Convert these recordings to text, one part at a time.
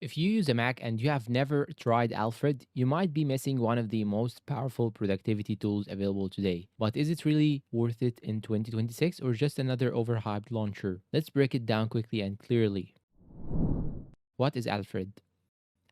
If you use a Mac and you have never tried Alfred, you might be missing one of the most powerful productivity tools available today. But is it really worth it in 2026 or just another overhyped launcher? Let's break it down quickly and clearly. What is Alfred?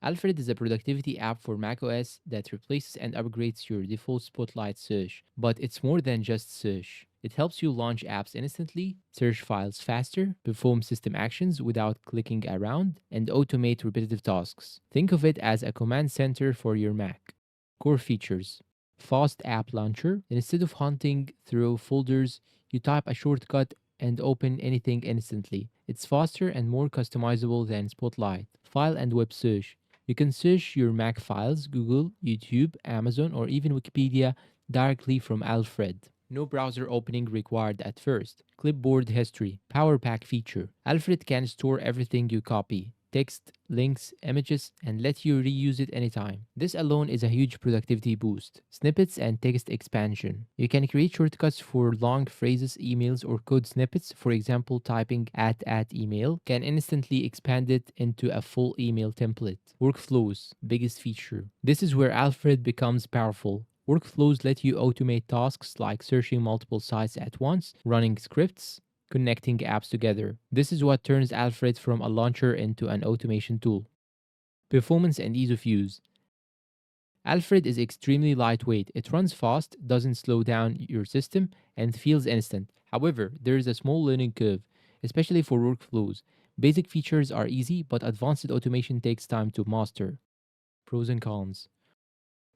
Alfred is a productivity app for macOS that replaces and upgrades your default Spotlight search. But it's more than just search. It helps you launch apps instantly, search files faster, perform system actions without clicking around, and automate repetitive tasks. Think of it as a command center for your Mac. Core features: fast app launcher. Instead of hunting through folders, you type a shortcut and open anything instantly. It's faster and more customizable than Spotlight. File and web search. You can search your Mac files, Google, YouTube, Amazon, or even Wikipedia directly from Alfred. No browser opening required at first. Clipboard history, Power Pack feature. Alfred can store everything you copy, text, links, images, and let you reuse it anytime. This alone is a huge productivity boost. Snippets and text expansion. You can create shortcuts for long phrases, emails, or code snippets. For example, typing at email can instantly expand it into a full email template. Workflows, biggest feature. This is where Alfred becomes powerful. Workflows let you automate tasks like searching multiple sites at once, running scripts, connecting apps together. This is what turns Alfred from a launcher into an automation tool. Performance and ease of use. Alfred is extremely lightweight. It runs fast, doesn't slow down your system, and feels instant. However, there is a small learning curve, especially for workflows. Basic features are easy, but advanced automation takes time to master. Pros and cons.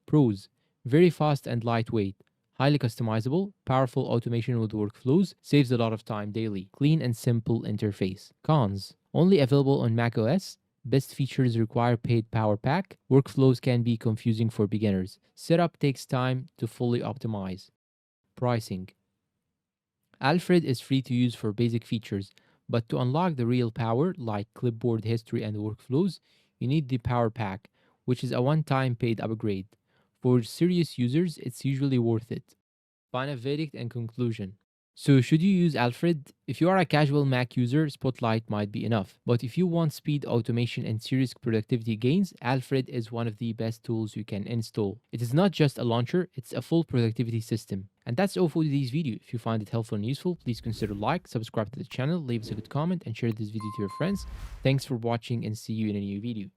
Pros: very fast and lightweight, highly customizable, powerful automation with workflows, saves a lot of time daily, clean and simple interface. Cons: only available on macOS. Best features require paid power pack. Workflows can be confusing for beginners. Setup takes time to fully optimize. Pricing: Alfred is free to use for basic features, but to unlock the real power, like clipboard history and workflows, you need the Power Pack, which is a one time paid upgrade. For serious users, it's usually worth it. Final verdict and conclusion. So, should you use Alfred? If you are a casual Mac user, Spotlight might be enough. But if you want speed, automation, and serious productivity gains, Alfred is one of the best tools you can install. It is not just a launcher, it's a full productivity system. And that's all for today's video. If you find it helpful and useful, please consider like, subscribe to the channel, leave us a good comment, and share this video to your friends. Thanks for watching and see you in a new video.